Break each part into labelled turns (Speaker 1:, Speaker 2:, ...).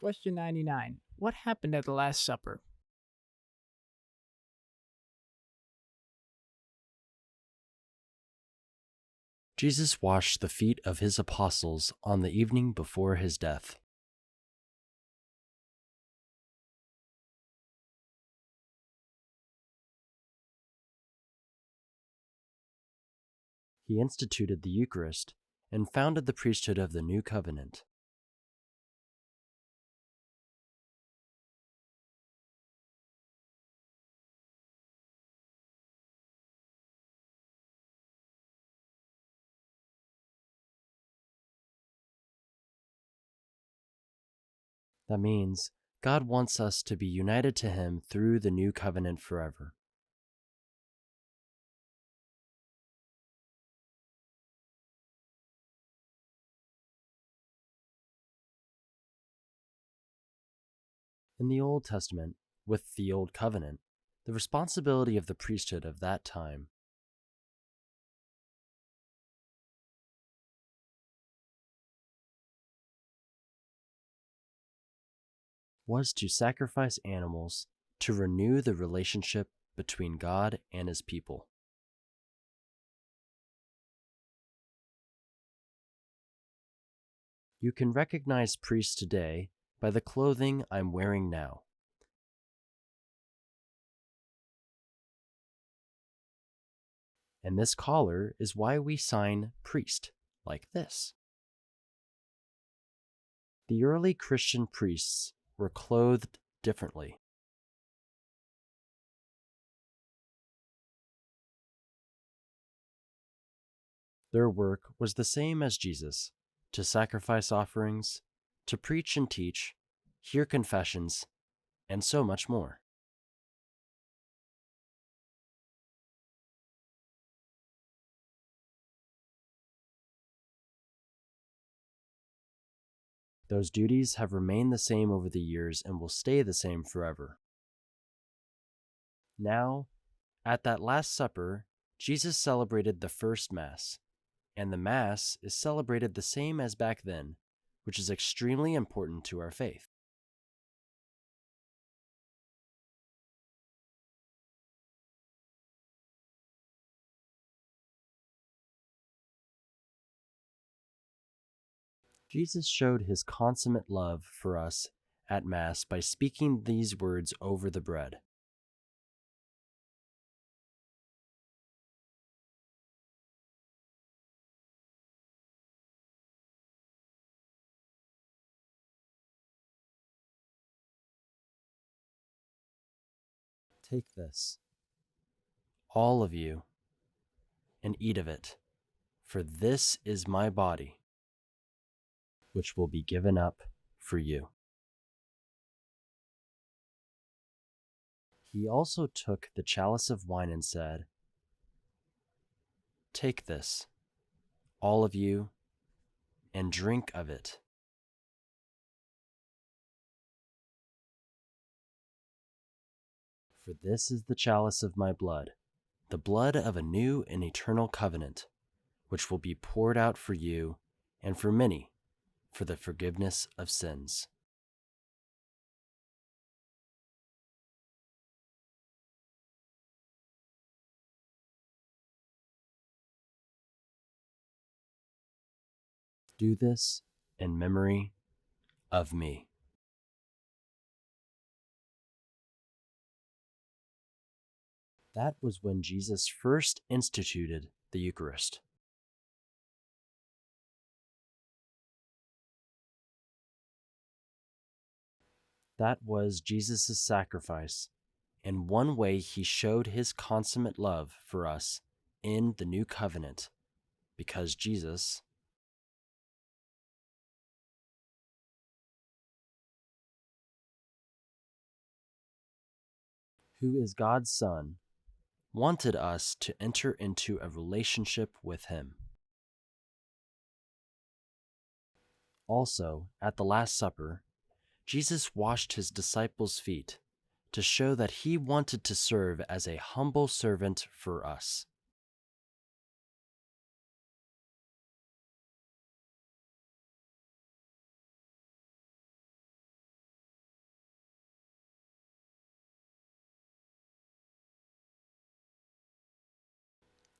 Speaker 1: Question 99. What happened at the Last Supper?
Speaker 2: Jesus washed the feet of his apostles on the evening before his death. He instituted the Eucharist and founded the priesthood of the New Covenant. That means God wants us to be united to him through the New Covenant forever. In the Old Testament, with the Old Covenant, the responsibility of the priesthood of that time was to sacrifice animals to renew the relationship between God and his people. You can recognize priests today by the clothing I'm wearing now. And this collar is why we sign priest like this. The early Christian priests were clothed differently. Their work was the same as Jesus: to sacrifice offerings, to preach and teach, hear confessions, and so much more. Those duties have remained the same over the years and will stay the same forever. Now, at that Last Supper, Jesus celebrated the first Mass, and the Mass is celebrated the same as back then, which is extremely important to our faith. Jesus showed his consummate love for us at Mass by speaking these words over the bread. Take this, all of you, and eat of it, for this is my body, which will be given up for you. He also took the chalice of wine and said, Take this, all of you, and drink of it. For this is the chalice of my blood, the blood of a new and eternal covenant, which will be poured out for you and for many for the forgiveness of sins. Do this in memory of me. That was when Jesus first instituted the Eucharist. That was Jesus' sacrifice, and one way he showed his consummate love for us in the new covenant, because Jesus, who is God's Son, wanted us to enter into a relationship with him. Also, at the Last Supper, Jesus washed his disciples' feet to show that he wanted to serve as a humble servant for us.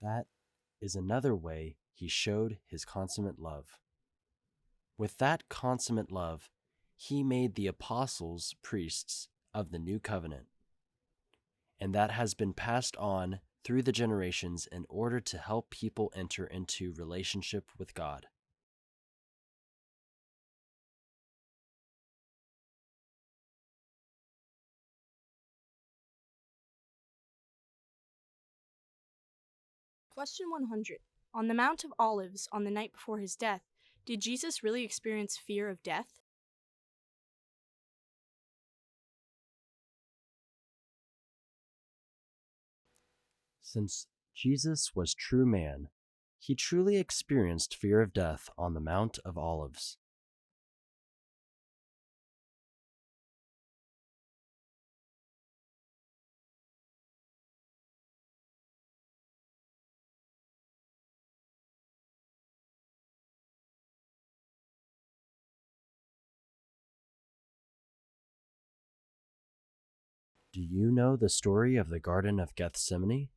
Speaker 2: That is another way he showed his consummate love. With that consummate love, he made the apostles priests of the new covenant, and that has been passed on through the generations in order to help people enter into relationship with God.
Speaker 3: Question 100. On the Mount of Olives, on the night before his death, did Jesus really experience fear of death?
Speaker 2: Since Jesus was true man, he truly experienced fear of death on the Mount of Olives. Do you know the story of the Garden of Gethsemane?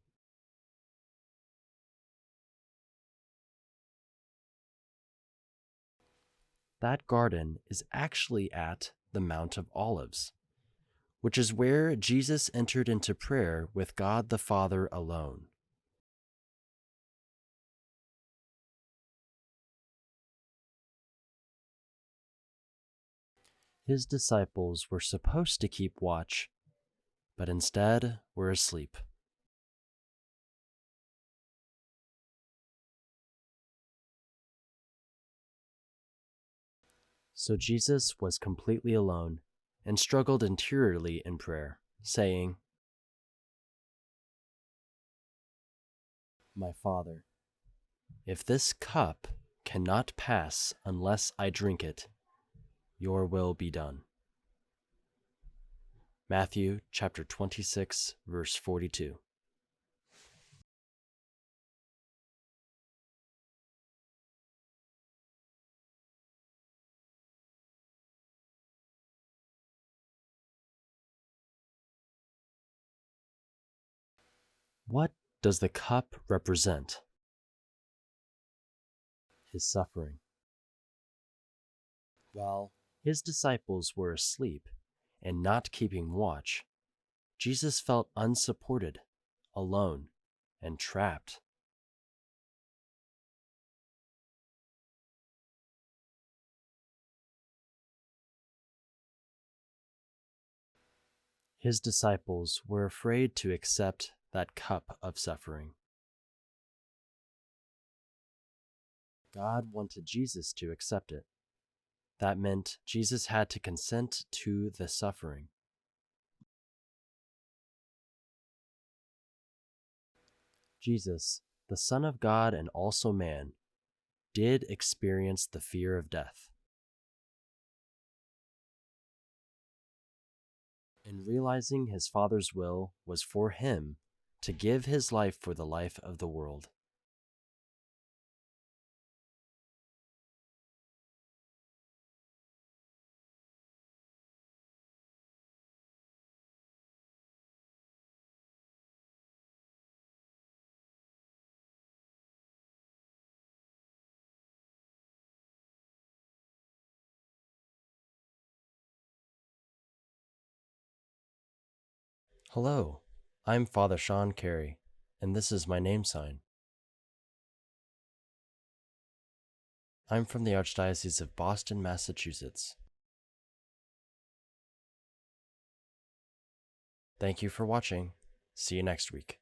Speaker 2: That garden is actually at the Mount of Olives, which is where Jesus entered into prayer with God the Father alone. His disciples were supposed to keep watch, but instead were asleep. So Jesus was completely alone and struggled interiorly in prayer, saying, "My Father, if this cup cannot pass unless I drink it, your will be done." Matthew chapter 26, verse 42. What does the cup represent? His suffering. While his disciples were asleep and not keeping watch, Jesus felt unsupported, alone, and trapped. His disciples were afraid to accept that cup of suffering. God wanted Jesus to accept it. That meant Jesus had to consent to the suffering. Jesus, the Son of God and also man, did experience the fear of death. And realizing his Father's will was for him to give his life for the life of the world. Hello, I'm Father Sean Carey, and this is my name sign. I'm from the Archdiocese of Boston, Massachusetts. Thank you for watching. See you next week.